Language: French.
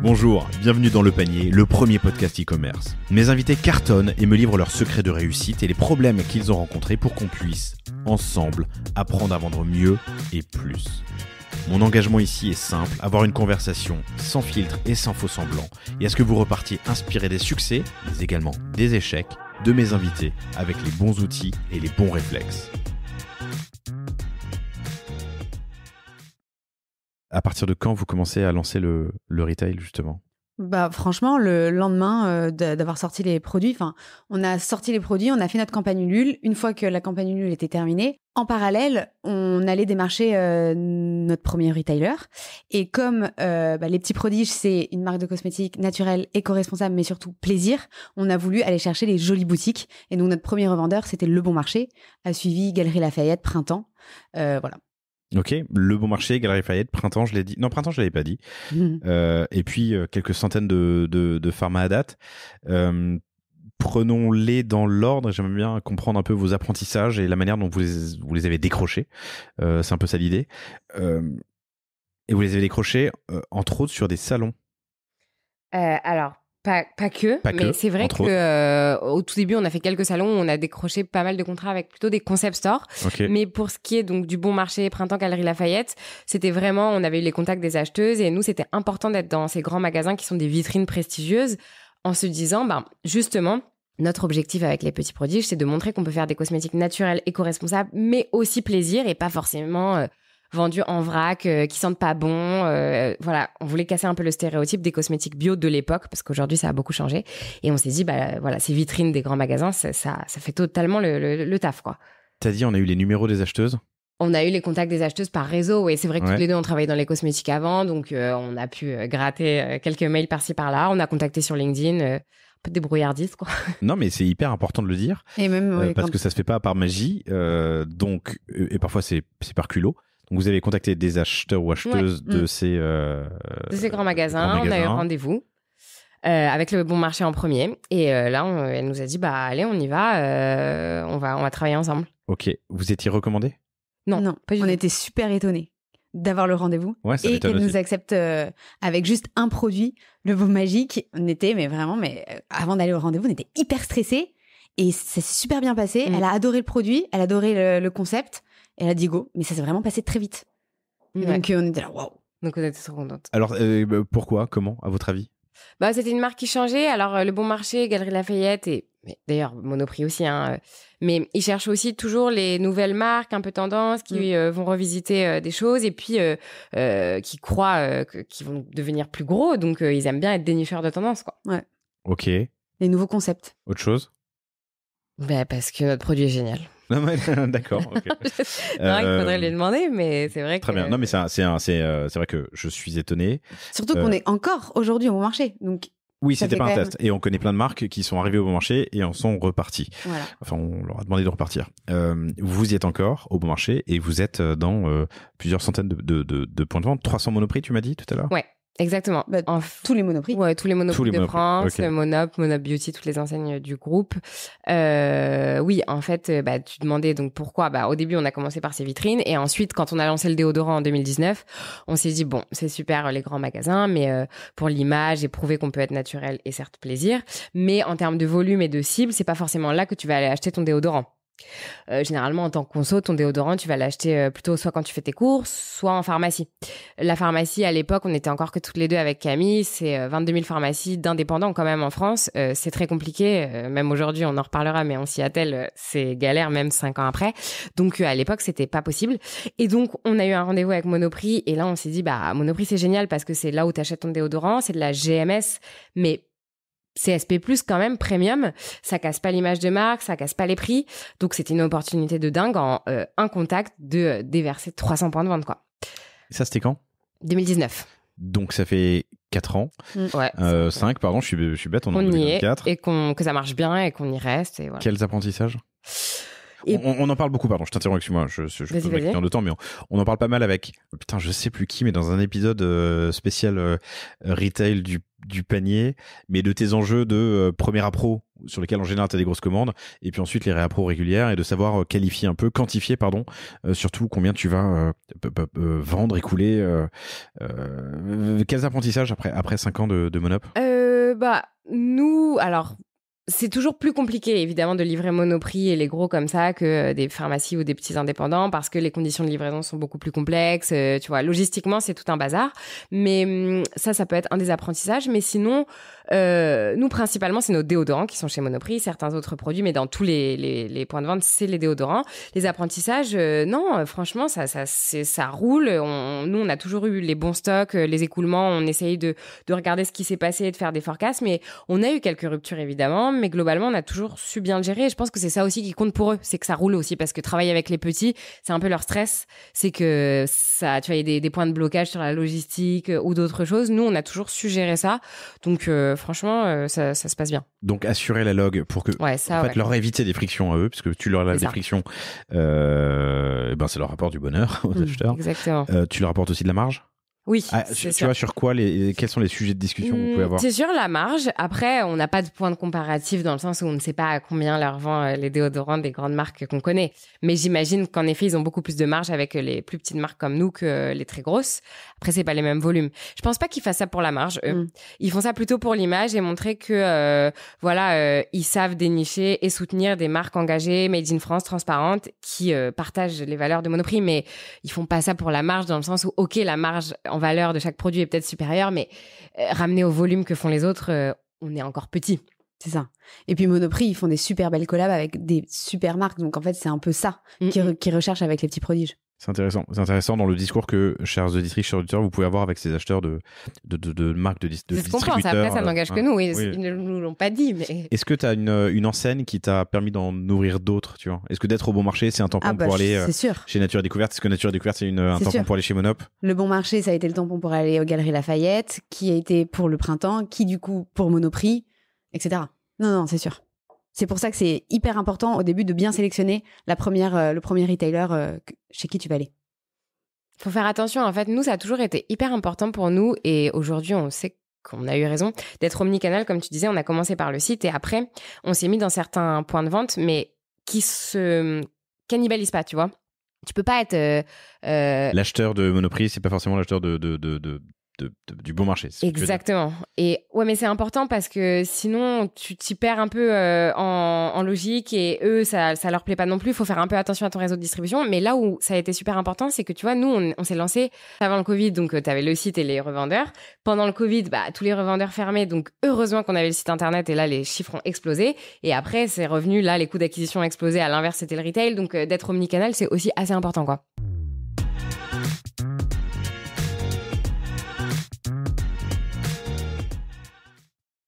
Bonjour, bienvenue dans Le Panier, le premier podcast e-commerce. Mes invités cartonnent et me livrent leurs secrets de réussite et les problèmes qu'ils ont rencontrés pour qu'on puisse, ensemble, apprendre à vendre mieux et plus. Mon engagement ici est simple, avoir une conversation sans filtre et sans faux semblants, et à ce que vous repartiez inspiré des succès, mais également des échecs, de mes invités, avec les bons outils et les bons réflexes. À partir de quand vous commencez à lancer le retail, justement ? Franchement, le lendemain d'avoir sorti les produits, on a sorti les produits, on a fait notre campagne Ulule. Une fois que la campagne Ulule était terminée, en parallèle, on allait démarcher notre premier retailer. Et comme les Petits Prodiges, c'est une marque de cosmétiques naturelle, éco-responsable, mais surtout plaisir, on a voulu aller chercher les jolies boutiques. Et donc, notre premier revendeur, c'était Le Bon Marché, a suivi Galeries Lafayette, Printemps. Voilà. Ok, Le Bon Marché, Galeries Lafayette, Printemps, je l'ai dit. Non, Printemps, je l'avais pas dit. Et puis, quelques centaines de pharma à date. Prenons-les dans l'ordre. J'aimerais bien comprendre un peu vos apprentissages et la manière dont vous les avez décrochés. C'est un peu ça l'idée. Et vous les avez décrochés, entre autres, sur des salons. Pas que, mais c'est vrai qu'au tout début, on a fait quelques salons où on a décroché pas mal de contrats avec plutôt des concept stores. Okay. Mais pour ce qui est donc du Bon Marché, Printemps, Galeries Lafayette, c'était vraiment, on avait eu les contacts des acheteuses et nous, c'était important d'être dans ces grands magasins qui sont des vitrines prestigieuses en se disant, justement, notre objectif avec les Petits Prodiges, c'est de montrer qu'on peut faire des cosmétiques naturels, éco-responsables, mais aussi plaisir et pas forcément vendus en vrac, qui sentent pas bon. Voilà, on voulait casser un peu le stéréotype des cosmétiques bio de l'époque, parce qu'aujourd'hui, ça a beaucoup changé. Et on s'est dit, ces vitrines des grands magasins, ça fait totalement le taf, quoi. T'as dit, on a eu les numéros des acheteuses ? On a eu les contacts des acheteuses par réseau. Et c'est vrai que toutes les deux, on travaillait dans les cosmétiques avant. Donc, on a pu gratter quelques mails par-ci, par-là. On a contacté sur LinkedIn. Un peu de débrouillardise, quoi. Non, mais c'est hyper important de le dire. Et même, parce que ça se fait pas par magie. Et parfois, c'est par culot. Donc, vous avez contacté des acheteurs ou acheteuses de ces grands magasins. On a eu rendez-vous avec Le Bon Marché en premier. Et là, elle nous a dit, allez, on y va. On va travailler ensemble. Ok. Vous étiez recommandé ? Non, pas du tout. On était super étonnés d'avoir le rendez-vous et qu'elle nous accepte avec juste un produit, le Beau Magique. On était, avant d'aller au rendez-vous, on était hyper stressés et ça s'est super bien passé. Elle a adoré le produit, elle a adoré le concept. Elle a dit go, mais ça s'est vraiment passé très vite. Donc on était là, waouh. Donc on était trop contente. Alors pourquoi, comment, à votre avis ? C'était une marque qui changeait. Alors Le Bon Marché, Galeries Lafayette et d'ailleurs Monoprix aussi. Mais ils cherchent aussi toujours les nouvelles marques, un peu tendance, qui vont revisiter des choses et puis qui croient qu'ils vont devenir plus gros. Donc ils aiment bien être dénicheurs de tendance, quoi. Ouais. Ok. Les nouveaux concepts. Autre chose ? Parce que notre produit est génial. D'accord. Okay. Non, il faudrait lui demander, mais c'est vrai que... Très bien. Non, mais c'est vrai que je suis étonné. Surtout qu'on est encore aujourd'hui au Bon Marché. Donc, oui, c'était pas un test. Et on connaît plein de marques qui sont arrivées au Bon Marché et en sont reparties. Voilà. Enfin, on leur a demandé de repartir. Vous y êtes encore au Bon Marché et vous êtes dans plusieurs centaines de points de vente. 300 Monoprix, tu m'as dit tout à l'heure ? Ouais. Exactement. Tous les Monoprix. Ouais, tous les Monoprix de France, okay. Monop Beauty, toutes les enseignes du groupe. Oui, en fait, tu demandais donc pourquoi. Au début, on a commencé par ces vitrines et ensuite, quand on a lancé le déodorant en 2019, on s'est dit c'est super les grands magasins, mais pour l'image et prouver qu'on peut être naturel et certes plaisir, mais en termes de volume et de cible, c'est pas forcément là que tu vas aller acheter ton déodorant. Généralement, en tant que conso, ton déodorant, tu vas l'acheter plutôt soit quand tu fais tes courses, soit en pharmacie. La pharmacie, à l'époque, on était encore que toutes les deux avec Camille. C'est 22 000 pharmacies d'indépendants quand même en France. C'est très compliqué. Même aujourd'hui, on en reparlera, mais on s'y attelle. C'est galère, même 5 ans après. Donc, à l'époque, c'était pas possible. Et donc, on a eu un rendez-vous avec Monoprix. Et là, on s'est dit, Monoprix, c'est génial parce que c'est là où tu achètes ton déodorant. C'est de la GMS, mais CSP+, quand même, premium, ça casse pas l'image de marque, ça casse pas les prix. Donc, c'était une opportunité de dingue en un contact de déverser 300 points de vente, quoi. Et ça, c'était quand ? 2019. Donc, ça fait 4 ans. Ouais. 5, pardon, je suis bête, on est en y 2024. Est, et que ça marche bien et qu'on y reste. Et voilà. Quels apprentissages ? On en parle beaucoup, pardon, je t'interromps, excuse-moi, je pose ma question de temps, mais on en parle pas mal avec, putain, je sais plus qui, mais dans un épisode spécial retail du panier, mais de tes enjeux de premier appro, sur lesquels en général tu as des grosses commandes, et puis ensuite les réappros régulières, et de savoir quantifier, surtout combien tu vas vendre, écouler. Quels apprentissages après 5 ans de Monop? Nous, alors... C'est toujours plus compliqué, évidemment, de livrer Monoprix et les gros comme ça que des pharmacies ou des petits indépendants parce que les conditions de livraison sont beaucoup plus complexes. Tu vois, logistiquement, c'est tout un bazar. Mais ça peut être un des apprentissages. Mais sinon, nous, principalement, c'est nos déodorants qui sont chez Monoprix, certains autres produits, mais dans tous les points de vente, c'est les déodorants. Les apprentissages, non, franchement, ça roule. Nous, on a toujours eu les bons stocks, les écoulements. On essaye de regarder ce qui s'est passé et de faire des forecasts. Mais on a eu quelques ruptures, évidemment. Mais globalement, on a toujours su bien le gérer. Et je pense que c'est ça aussi qui compte pour eux. C'est que ça roule aussi parce que travailler avec les petits, c'est un peu leur stress. C'est que ça, tu vois, il y a des points de blocage sur la logistique ou d'autres choses. Nous, on a toujours su gérer ça. Donc, franchement, ça se passe bien. Donc, assurer la log pour que, leur éviter des frictions à eux, parce que tu leur laves des frictions, ça leur apporte du bonheur aux acheteurs. Exactement. Tu leur apportes aussi de la marge? Oui. Tu vois, sur quoi quels sont les sujets de discussion que vous pouvez avoir? C'est sur la marge. Après, on n'a pas de point de comparatif dans le sens où on ne sait pas à combien leur vend les déodorants des grandes marques qu'on connaît. Mais j'imagine qu'en effet, ils ont beaucoup plus de marge avec les plus petites marques comme nous que les très grosses. Après, c'est pas les mêmes volumes. Je pense pas qu'ils fassent ça pour la marge, eux. Ils font ça plutôt pour l'image et montrer que, ils savent dénicher et soutenir des marques engagées, made in France, transparentes, qui partagent les valeurs de Monoprix. Mais ils font pas ça pour la marge dans le sens où, ok, la marge en valeur de chaque produit est peut-être supérieure, mais ramené au volume que font les autres, on est encore petit. C'est ça. Et puis Monoprix, ils font des super belles collabs avec des super marques. Donc en fait, c'est un peu ça qu'ils recherchent avec les petits prodiges. C'est intéressant. C'est intéressant dans le discours que, chers auditrices, chers auditeurs, vous pouvez avoir avec ces acheteurs de marques, de distributeurs. C'est ce qu'on pense. Après, ça n'engage que nous. Ils ne nous l'ont pas dit. Mais... Est-ce que tu as une enseigne qui t'a permis d'en nourrir d'autres, tu vois? Est-ce que d'être au bon marché, c'est un tampon pour aller chez Nature et Découverte? Est-ce que Nature et Découverte, c'est un tampon pour aller chez Monop? Le bon marché, ça a été le tampon pour aller aux Galeries Lafayette, qui a été pour le printemps, qui du coup pour Monoprix, etc. Non, c'est sûr. C'est pour ça que c'est hyper important au début de bien sélectionner le premier retailer chez qui tu vas aller. Faut faire attention. En fait, nous, ça a toujours été hyper important pour nous. Et aujourd'hui, on sait qu'on a eu raison d'être omnicanal. Comme tu disais, on a commencé par le site et après, on s'est mis dans certains points de vente, mais qui se cannibalisent pas, tu vois. Tu peux pas être... L'acheteur de Monoprix, c'est pas forcément l'acheteur du bon marché. Exactement. Et ouais, mais c'est important parce que sinon tu t'y perds un peu en logique et eux ça leur plaît pas non plus. Il faut faire un peu attention à ton réseau de distribution. Mais là où ça a été super important, c'est que tu vois, nous on s'est lancé avant le Covid, donc tu avais le site et les revendeurs. Pendant le Covid, tous les revendeurs fermés, donc heureusement qu'on avait le site internet et là les chiffres ont explosé. Et après c'est revenu, là les coûts d'acquisition ont explosé. À l'inverse, c'était le retail. Donc d'être omnicanal, c'est aussi assez important, quoi.